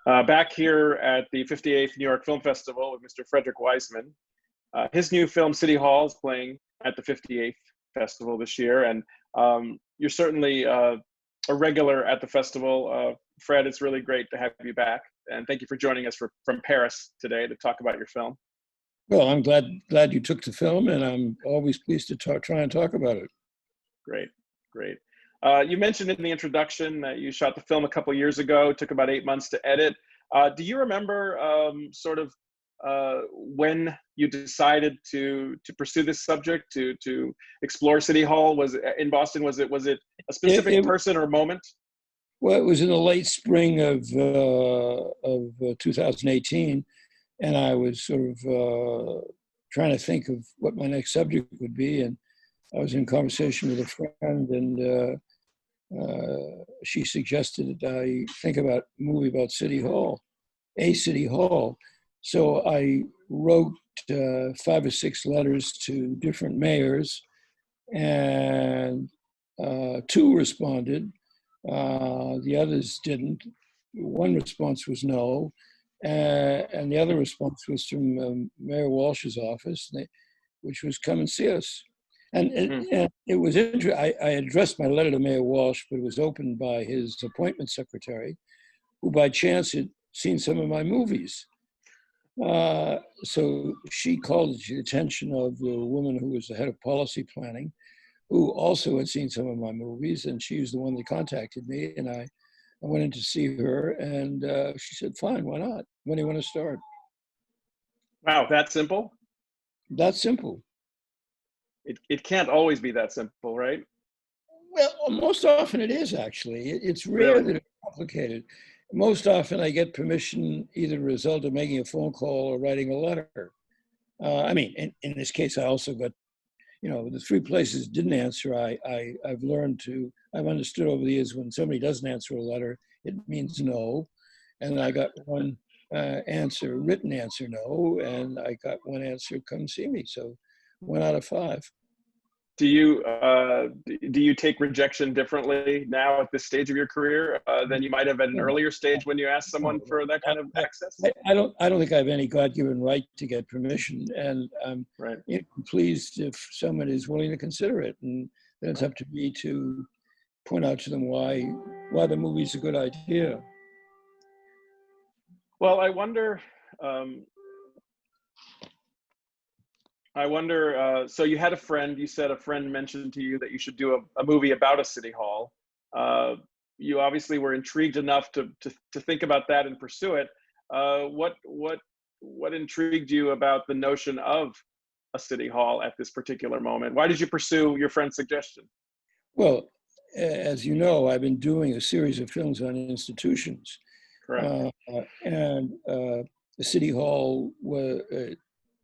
Back here at the 58th New York Film Festival with Mr. Frederick Wiseman. His new film, City Hall, is playing at the 58th Festival this year. And you're certainly a regular at the festival. Fred, it's really great to have you back. And thank you for joining us from Paris today to talk about your film. Well, I'm glad you took the film, and I'm always pleased to try and talk about it. Great, great. You mentioned in the introduction that you shot the film a couple years ago. It took about 8 months to edit. Do you remember when you decided to pursue this subject, to explore City Hall? Was it in Boston? Was it a specific person or moment? Well, it was in the late spring of 2018, and I was sort of trying to think of what my next subject would be, and I was in conversation with a friend, and she suggested that I think about a movie about City Hall, a City Hall. So I wrote 5 or 6 letters to different mayors, and 2 responded. The others didn't. One response was no, and the other response was from Mayor Walsh's office, which was come and see us. And it was interesting. I addressed my letter to Mayor Walsh, but it was opened by his appointment secretary, who by chance had seen some of my movies. So she called the attention of the woman who was the head of policy planning, who also had seen some of my movies, and she was the one that contacted me, and I went in to see her, and she said, fine, why not? When do you want to start? Wow, that simple? That simple. It can't always be that simple, right? Well, most often it is, actually. It's rare that it's complicated. Most often I get permission either a result of making a phone call or writing a letter. I mean, in this case, I also got, the 3 places didn't answer. I've understood over the years when somebody doesn't answer a letter, it means no. And I got one written answer, no, and I got one answer, come see me. So 1 out of 5. Do you take rejection differently now at this stage of your career than you might have at an earlier stage when you asked someone for that kind of access? I don't think I have any God-given right to get permission, and I'm pleased if someone is willing to consider it, and then it's up to me to point out to them why the movie's a good idea. Well, I wonder. So you had a friend, you said a friend mentioned to you that you should do a movie about a city hall. You obviously were intrigued enough to think about that and pursue it. What intrigued you about the notion of a city hall at this particular moment? Why did you pursue your friend's suggestion? Well, as you know, I've been doing a series of films on institutions. Correct. And the city hall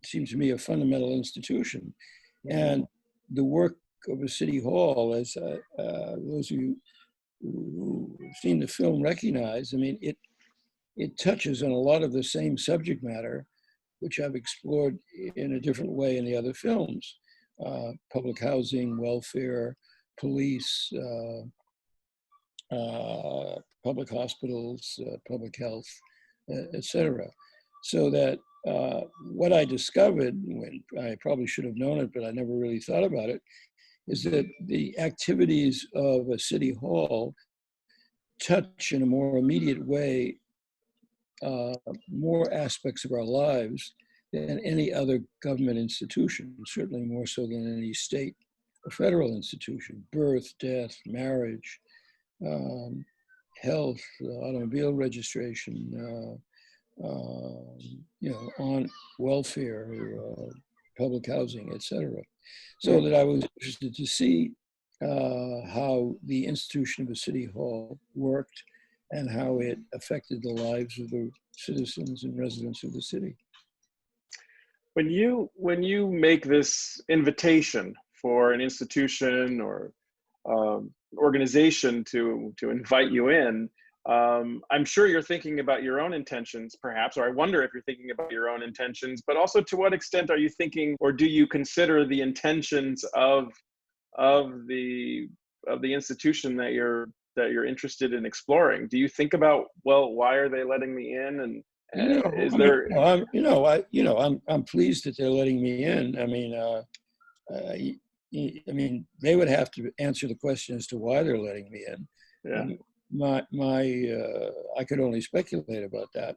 seems to me a fundamental institution. And the work of a city hall, as those of you who've seen the film recognize, I mean, it touches on a lot of the same subject matter, which I've explored in a different way in the other films. Public housing, welfare, police, public hospitals, public health, etc. So that what I discovered, when I probably should have known it, but I never really thought about it, is that the activities of a city hall touch in a more immediate way more aspects of our lives than any other government institution, certainly more so than any state or federal institution. Birth, death, marriage, health, automobile registration, on welfare, public housing, etc. So that I was interested to see how the institution of a city hall worked and how it affected the lives of the citizens and residents of the city. When you make this invitation for an institution or organization to invite you in, I'm sure you're thinking about your own intentions, perhaps, or I wonder if you're thinking about your own intentions, but also to what extent are you thinking, or do you consider the intentions of the institution that you're that you're interested in exploring? Do you think about, well, why are they letting me in? And is there? I'm pleased that they're letting me in. I mean, they would have to answer the question as to why they're letting me in. Yeah. I could only speculate about that.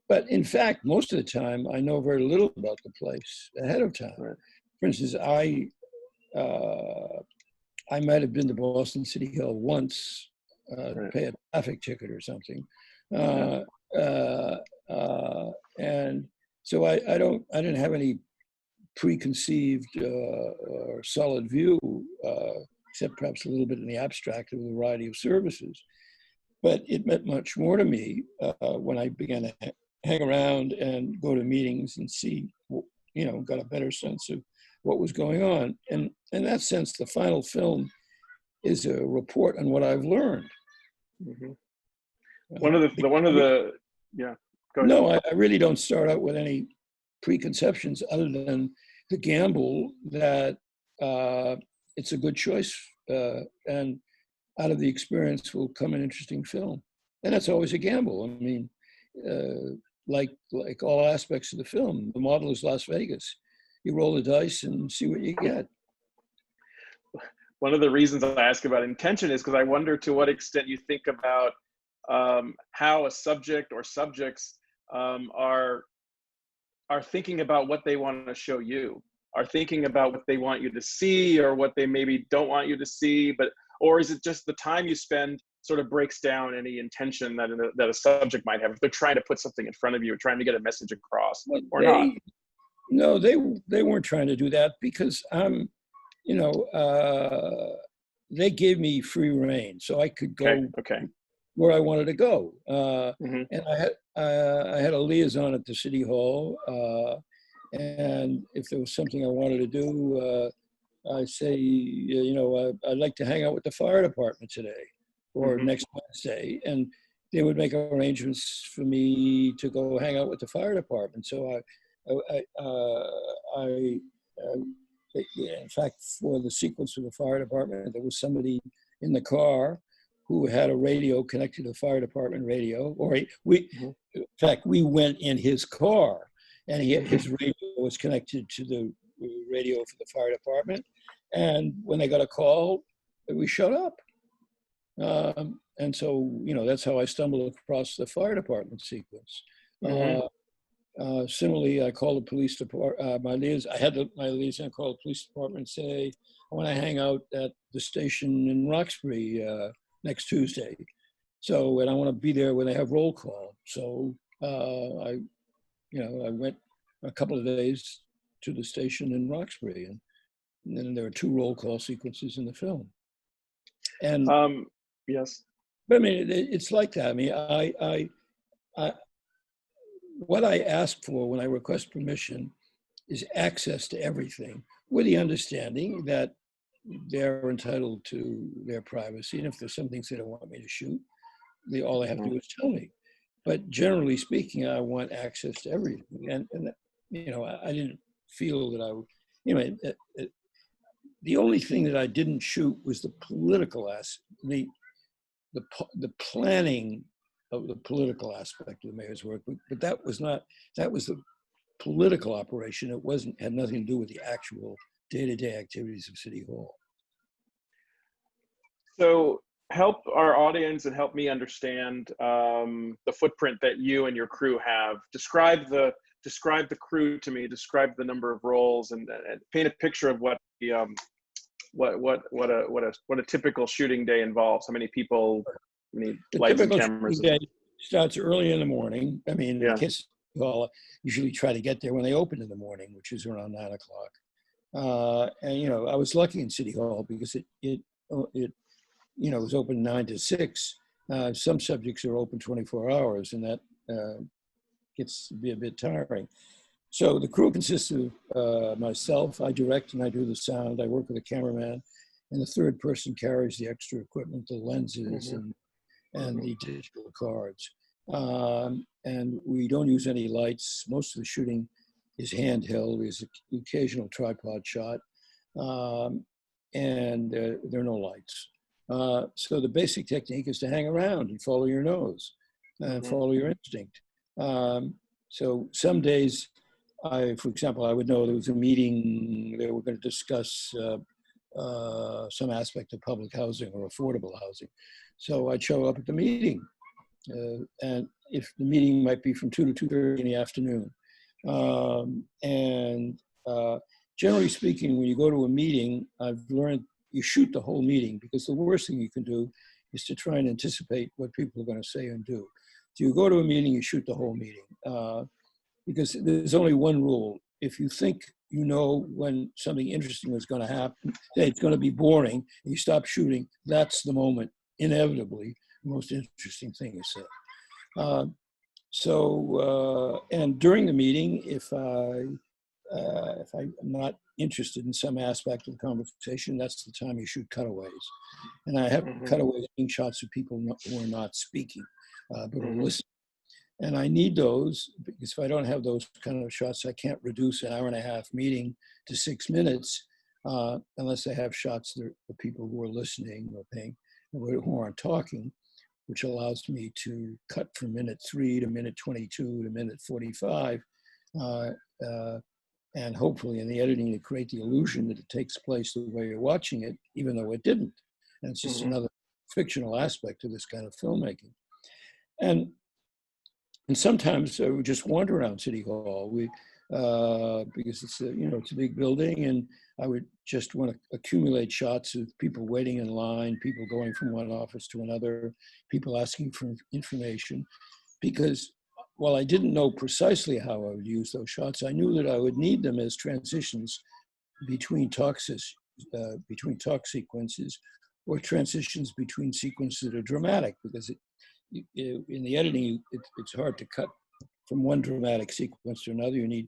But in fact, most of the time, I know very little about the place ahead of time. Right. For instance, I might have been to Boston City Hall once to pay a traffic ticket or something. And so I didn't have any preconceived or solid view, except perhaps a little bit in the abstract of a variety of services. But it meant much more to me when I began to hang around and go to meetings and see, got a better sense of what was going on. And in that sense, the final film is a report on what I've learned. Mm-hmm. Yeah. Go ahead. No, I really don't start out with any preconceptions other than the gamble that it's a good choice, and out of the experience will come an interesting film. And that's always a gamble. I mean, like all aspects of the film, the model is Las Vegas. You roll the dice and see what you get. One of the reasons I ask about intention is because I wonder to what extent you think about how a subject or subjects are thinking about what they want to show you, are thinking about what they want you to see or what they maybe don't want you to see, or is it just the time you spend sort of breaks down any intention that a subject might have if they're trying to put something in front of you or trying to get a message across, or not? No, they weren't trying to do that because they gave me free rein, so I could go where I wanted to go. And I had a liaison at the City Hall, and if there was something I wanted to do, I say, I'd like to hang out with the fire department today or next Wednesday, and they would make arrangements for me to go hang out with the fire department. So in fact, for the sequence of the fire department, there was somebody in the car who had a radio connected to the fire department radio, in fact, we went in his car and his radio was connected to the radio for the fire department. And when they got a call, we showed up. And so, that's how I stumbled across the fire department sequence. Similarly, I called the police department, my liaison called the police department and say, I want to hang out at the station in Roxbury next Tuesday. So, and I want to be there when they have roll call. So I went a couple of days to the station in Roxbury, and then there are 2 roll call sequences in the film. And yes, but I mean, it's like that. I mean, what I ask for when I request permission is access to everything, with the understanding that they're entitled to their privacy. And if there's some things they don't want me to shoot, all they have to do is tell me. But generally speaking, I want access to everything. And I didn't feel that the only thing that I didn't shoot was the political aspect, the planning of the political aspect of the mayor's work, but that was the political operation. It had nothing to do with the actual day-to-day activities of City Hall. So help our audience and help me understand the footprint that you and your crew have. Describe the crew to me. Describe the number of roles and paint a picture of what a typical shooting day involves. How many people? How many lights and cameras? Day starts early in the morning. I mean, in case Hall, usually try to get there when they open in the morning, which is around 9 o'clock. And I was lucky in City Hall because it was open 9 to 6. Some subjects are open 24 hours, and that gets to be a bit tiring. So the crew consists of myself. I direct and I do the sound. I work with a cameraman, and the third person carries the extra equipment, the lenses and the digital cards. And we don't use any lights. Most of the shooting is handheld. There's an occasional tripod shot, and there are no lights. So the basic technique is to hang around and follow your nose and follow your instinct. So some days, for example, I would know there was a meeting, they were going to discuss some aspect of public housing or affordable housing. So I'd show up at the meeting. And if the meeting might be from 2 to 2:30 in the afternoon. Generally speaking, when you go to a meeting, I've learned you shoot the whole meeting, because the worst thing you can do is to try and anticipate what people are going to say and do. So you go to a meeting, you shoot the whole meeting, because there's only one rule. If you think you know when something interesting is going to happen, that it's going to be boring, and you stop shooting, that's the moment, inevitably, the most interesting thing is said. And during the meeting, if I'm not interested in some aspect of the conversation, that's the time you shoot cutaways. And I have cutaways being shots of people who are not speaking, but are listening. And I need those, because if I don't have those kind of shots, I can't reduce an hour-and-a-half meeting to 6 minutes unless I have shots that are people who are listening or paying, who aren't talking, which allows me to cut from minute 3 to minute 22 to minute 45, and hopefully in the editing to create the illusion that it takes place the way you're watching it, even though it didn't. And it's just another fictional aspect of this kind of filmmaking. And sometimes I would just wander around City Hall. Because it's it's a big building, and I would just want to accumulate shots of people waiting in line, people going from one office to another, people asking for information. Because while I didn't know precisely how I would use those shots, I knew that I would need them as transitions between talk sequences, or transitions between sequences that are dramatic, because in the editing, it's hard to cut from one dramatic sequence to another. You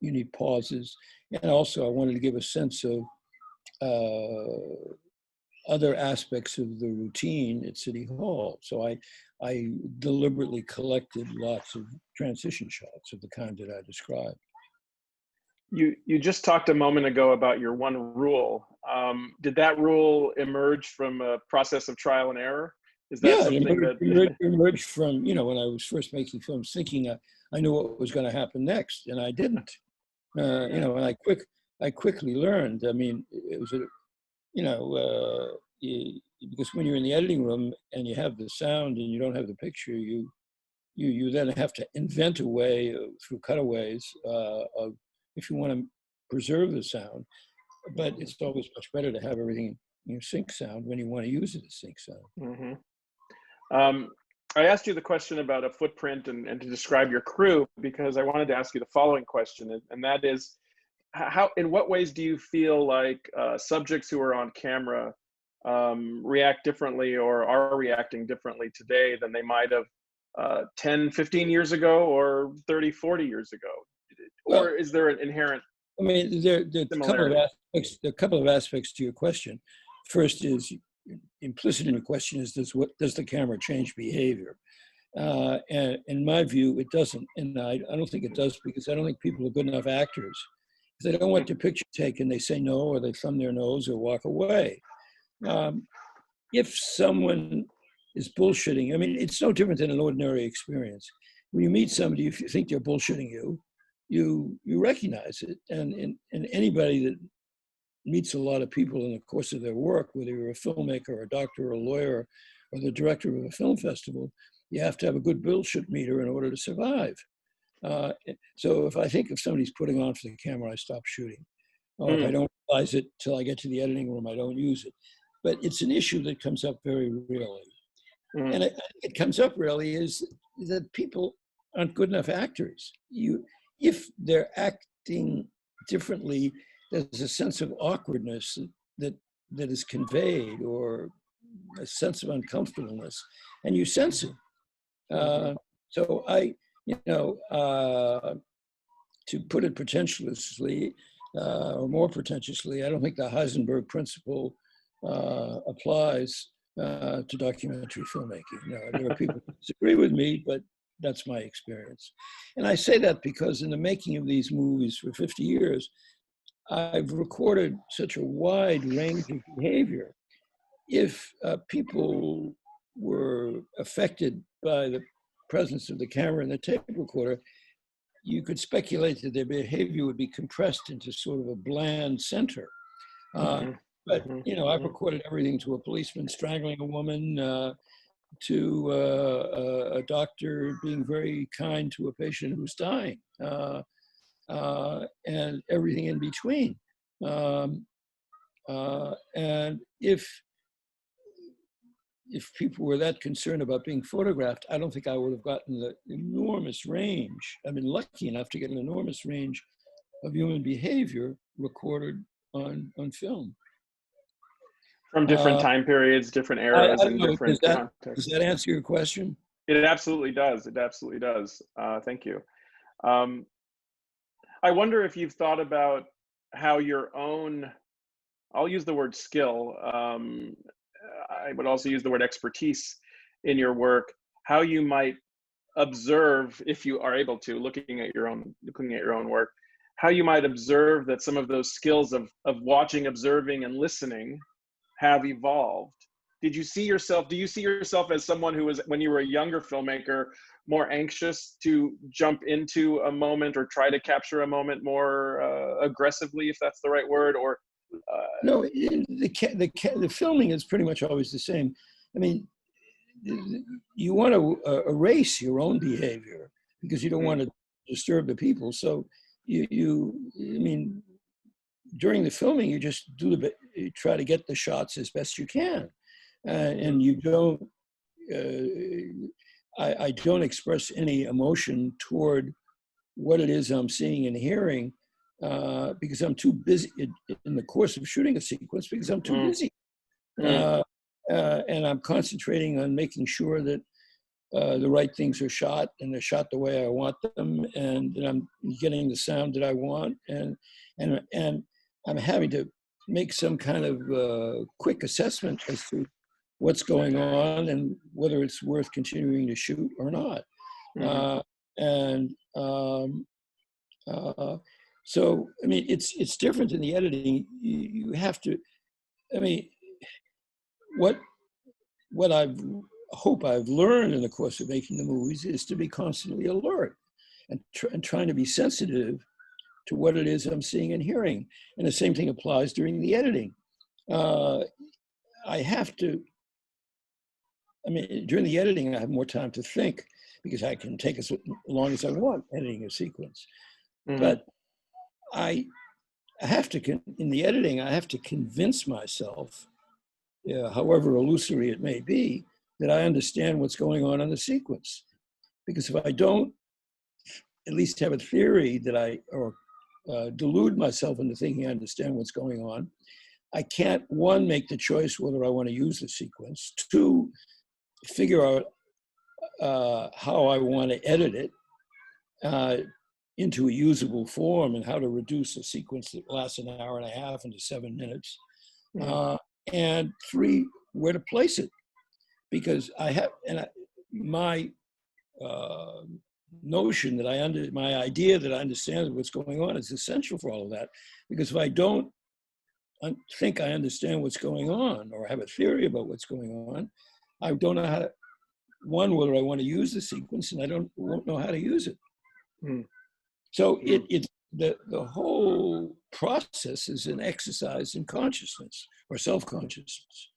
need pauses. And also I wanted to give a sense of other aspects of the routine at City Hall. So I deliberately collected lots of transition shots of the kind that I described. You just talked a moment ago about your one rule. Did that rule emerge from a process of trial and error? Is that something it emerged from, when I was first making films, thinking I knew what was going to happen next, and I didn't. And I quickly learned. I mean, it was because when you're in the editing room and you have the sound and you don't have the picture, you then have to invent a way through cutaways of, if you want to preserve the sound. But it's always much better to have everything in sync sound when you want to use it as sync sound. I asked you the question about a footprint and to describe your crew, because I wanted to ask you the following question, and that is, in what ways do you feel like subjects who are on camera react differently or are reacting differently today than they might have 10, 15 years ago or 30, 40 years ago? Or is there an inherent there are a couple of aspects to your question. First is, implicit in the question is, does the camera change behavior? And in my view, it doesn't. And I don't think it does, because I don't think people are good enough actors. If they don't want their picture taken, they say no, or they thumb their nose or walk away. If someone is bullshitting, it's no different than an ordinary experience. When you meet somebody, if you think they're bullshitting you recognize it. And anybody that meets a lot of people in the course of their work, whether you're a filmmaker or a doctor or a lawyer or the director of a film festival, you have to have a good bullshit meter in order to survive. So if I think if somebody's putting on for the camera, I stop shooting. Or if I don't realize it till I get to the editing room, I don't use it. But it's an issue that comes up very rarely. And it comes up rarely is that people aren't good enough actors. If they're acting differently, there's a sense of awkwardness that is conveyed, or a sense of uncomfortableness, and you sense it. So to put it pretentiously, or more pretentiously, I don't think the Heisenberg principle applies to documentary filmmaking. There are people who disagree with me, but that's my experience. And I say that because in the making of these movies for 50 years, I've recorded such a wide range of behavior if people were affected by the presence of the camera and the tape recorder, you could speculate that their behavior would be compressed into sort of a bland center. But, you know, I've recorded everything to a policeman strangling a woman, to a doctor being very kind to a patient who's dying, and everything in between. And if people were that concerned about being photographed, I don't think I would have gotten the enormous range. I've been lucky enough to get an enormous range of human behavior recorded on film. From different time periods, different eras, and different contexts. Does that answer your question? It absolutely does. It absolutely does. Thank you. I wonder if you've thought about how your own, I'll use the word skill, I would also use the word expertise in your work, how you might observe, if you are able to, looking at your own work, how you might observe that some of those skills of watching, observing, and listening have evolved. Do you see yourself as someone who was, when you were a younger filmmaker, more anxious to jump into a moment or try to capture a moment more aggressively, if that's the right word? Or no, the filming is pretty much always the same. I mean, you want to erase your own behavior because you don't want to disturb the people. So I mean, during the filming, you just you try to get the shots as best you can, and you don't. I don't express any emotion toward what it is I'm seeing and hearing because I'm too busy in the course of shooting a sequence because I'm too busy, and I'm concentrating on making sure that the right things are shot and they're shot the way I want them, and that I'm getting the sound that I want, and I'm having to make some kind of quick assessment as to what's going on and whether it's worth continuing to shoot or not. So, I mean, it's different in the editing. You have to, I mean, what I hope I've learned in the course of making the movies is to be constantly alert and trying to be sensitive to what it is I'm seeing and hearing. And the same thing applies during the editing. I have to, I mean, during the editing, I have more time to think because I can take as long as I want editing a sequence. But I have to, in the editing, I have to convince myself, however illusory it may be, that I understand what's going on in the sequence. Because if I don't at least have a theory that or delude myself into thinking I understand what's going on, I can't, one, make the choice whether I want to use the sequence, two, figure out how I want to edit it into a usable form and how to reduce a sequence that lasts an hour and a half into 7 minutes. And three, where to place it. Because I have, my notion that my idea that I understand what's going on is essential for all of that. Because if I don't think I understand what's going on or have a theory about what's going on, I don't know how to, one, whether I want to use the sequence, and I won't know how to use it. So the whole process is an exercise in consciousness or self-consciousness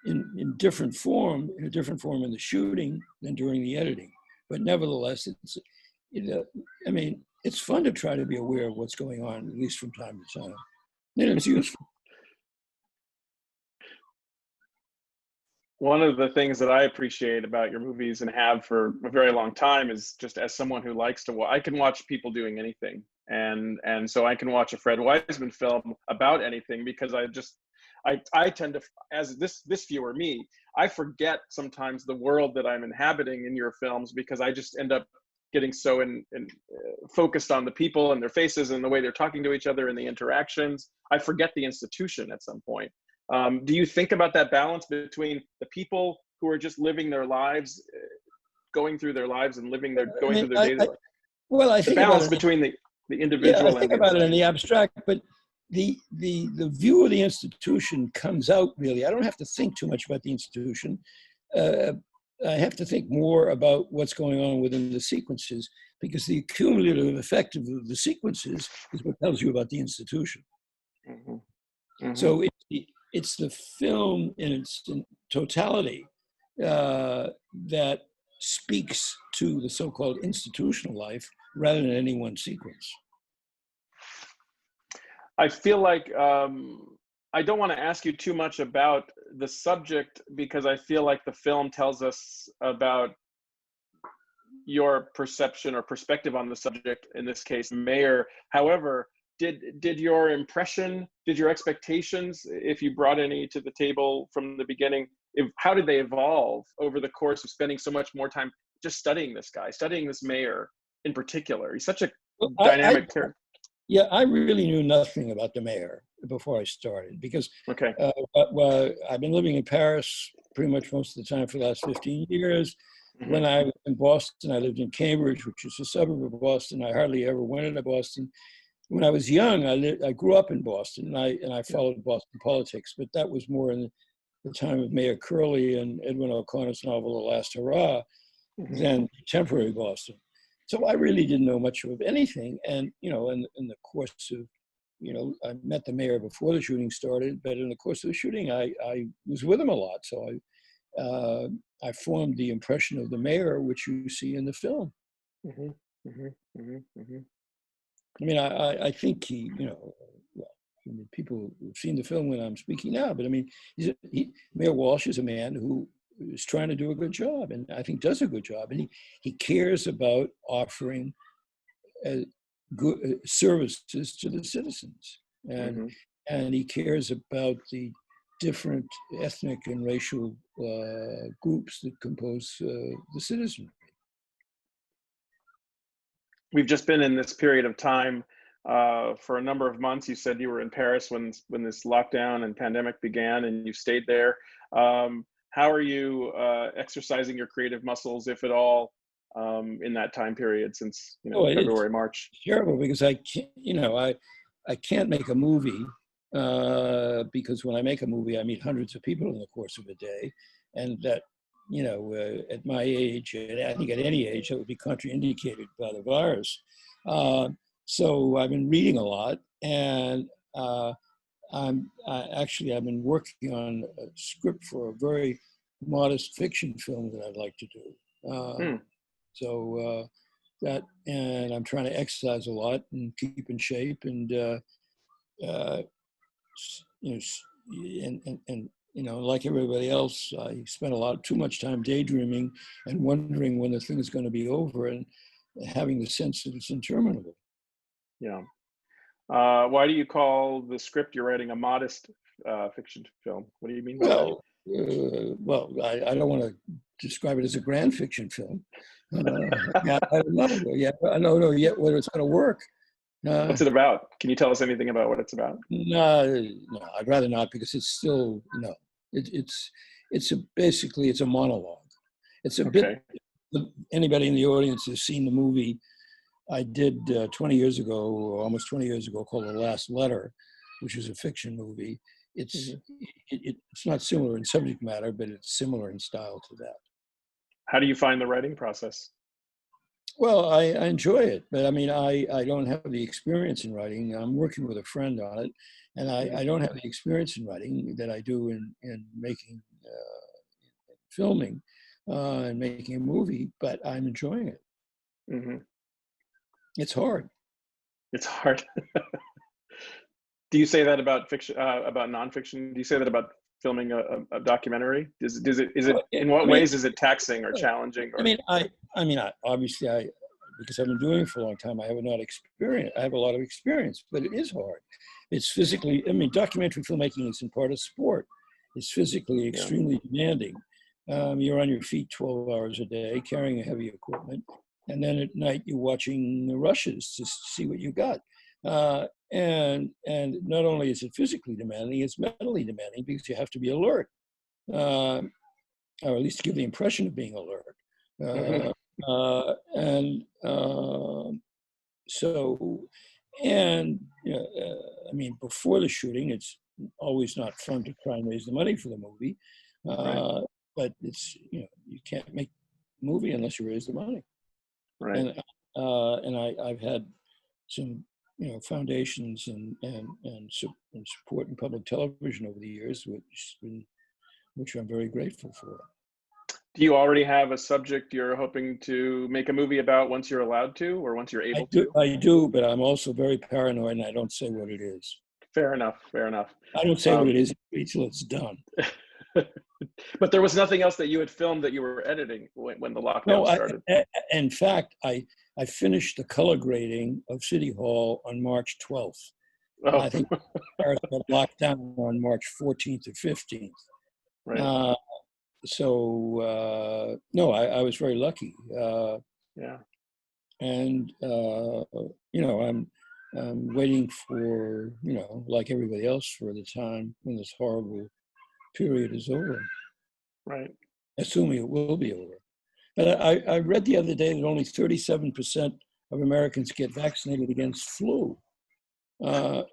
in different form, in a different form in the shooting than during the editing. But nevertheless, I mean, it's fun to try to be aware of what's going on, at least from time to time. And it's useful. One of the things that I appreciate about your movies and have for a very long time is just as someone who likes to watch, I can watch people doing anything. And so I can watch a Fred Wiseman film about anything because I tend to, as this viewer, me, I forget sometimes the world that I'm inhabiting in your films because I just end up getting so focused on the people and their faces and the way they're talking to each other and the interactions. I forget the institution at some point. Do you think about that balance between the people who are just living their lives, going through their lives and living going through their daily life? Well, I think the balance between the individual. Yeah, I think about it in the abstract, but the view of the institution comes out really. I don't have to think too much about the institution. I have to think more about what's going on within the sequences, because the cumulative effect of the sequences is what tells you about the institution. Mm-hmm. Mm-hmm. So it's the film in its totality that speaks to the so-called institutional life rather than any one sequence. I feel like I don't want to ask you too much about the subject, because I feel like the film tells us about your perception or perspective on the subject, in this case, mayor. However, did your impression, did your expectations, if you brought any to the table from the beginning, how did they evolve over the course of spending so much more time just studying this guy, studying this mayor in particular? He's such a dynamic character. Yeah, I really knew nothing about the mayor before I started, because okay. Well, I've been living in Paris pretty much most of the time for the last 15 years. Mm-hmm. When I was in Boston, I lived in Cambridge, which is a suburb of Boston. I hardly ever went into Boston. When I was young, I grew up in Boston, and I followed Boston politics, but that was more in the time of Mayor Curley and Edwin O'Connor's novel, The Last Hurrah, mm-hmm. than contemporary Boston. So I really didn't know much of anything. And, in the course of, I met the mayor before the shooting started, but in the course of the shooting, I was with him a lot. So I formed the impression of the mayor, which you see in the film. Mm-hmm. Mm-hmm. Mm-hmm. Mm-hmm. I mean, I think he, people have seen the film when I'm speaking now, but I mean, Mayor Walsh is a man who is trying to do a good job, and I think does a good job, and he cares about offering good services to the citizens, and mm-hmm. and he cares about the different ethnic and racial groups that compose the citizenry. We've just been in this period of time for a number of months. You said you were in Paris when this lockdown and pandemic began, and you stayed there. How are you exercising your creative muscles, if at all, in that time period since February, March? It's terrible, because I can't, I can't make a movie because when I make a movie, I meet hundreds of people in the course of a day, and that. At my age, and I think at any age, that would be contraindicated by the virus. So I've been reading a lot, and I've been working on a script for a very modest fiction film that I'd like to do. So and I'm trying to exercise a lot and keep in shape, and like everybody else, I spent too much time daydreaming and wondering when the thing is going to be over, and having the sense that it's interminable. Yeah. Why do you call the script you're writing a modest fiction film? What do you mean by that? I don't want to describe it as a grand fiction film. I don't know yet. I don't know yet whether it's going to work. What's it about? Can you tell us anything about what it's about? No, I'd rather not, because it's still basically a monologue. It's a bit. Anybody in the audience has seen the movie I did 20 years ago, or almost 20 years ago, called The Last Letter, which is a fiction movie. It's it's not similar in subject matter, but it's similar in style to that. How do you find the writing process? Well, I enjoy it, but I mean, I don't have the experience in writing. I'm working with a friend on it, and I don't have the experience in writing that I do in making, filming, and making a movie, but I'm enjoying it. Mm-hmm. It's hard. It's hard. Do you say that about fiction, about nonfiction? Do you say that about filming a documentary? Is it in what ways is it taxing or challenging? Or? Obviously, because I've been doing it for a long time, I have a lot of experience, but it is hard. It's physically, documentary filmmaking is in part a sport. It's physically extremely demanding. You're on your feet 12 hours a day, carrying heavy equipment, and then at night you're watching the rushes to see what you got. And not only is it physically demanding, it's mentally demanding, because you have to be alert, or at least give the impression of being alert. So And I mean, before the shooting, it's always not fun to try and raise the money for the movie, Right. but it's you can't make a movie unless you raise the money. Right. And I've had some foundations and support in public television over the years, which I'm very grateful for. Do you already have a subject you're hoping to make a movie about once you're allowed to, or once you're able to? I do, but I'm also very paranoid, and I don't say what it is. Fair enough. Fair enough. I don't say what it is until it's done. But there was nothing else that you had filmed that you were editing when the lockdown started? In fact, I finished the color grading of City Hall on March 12th. Oh. I think Paris got locked down on March 14th or 15th. Right. No, I was very lucky. Yeah. And, I'm waiting for, like everybody else, for the time when this horrible period is over. Right. Assuming it will be over. But I read the other day that only 37% of Americans get vaccinated against flu. So,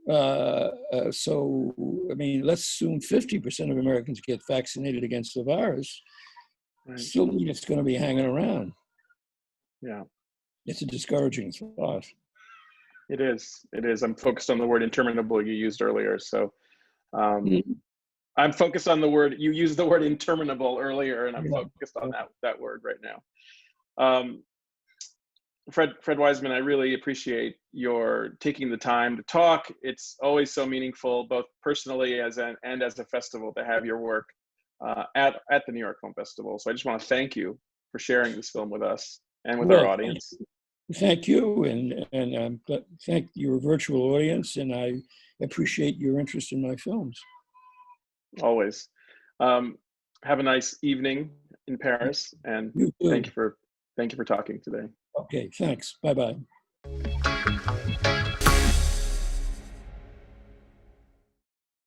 I mean, let's assume 50% of Americans get vaccinated against the virus. Right. Still mean it's going to be hanging around. Yeah. It's a discouraging thought. It is. It is. I'm focused on the word interminable you used earlier. So I'm focused on the word, you used the word interminable earlier, and I'm focused on that word right now. Fred Wiseman, I really appreciate your taking the time to talk. It's always so meaningful, both personally and as a festival, to have your work at the New York Film Festival. So I just want to thank you for sharing this film with us and with our audience. Thank you, and thank your virtual audience, and I appreciate your interest in my films. Always. Have a nice evening in Paris, and thank you for talking today. Okay, thanks. Bye-bye.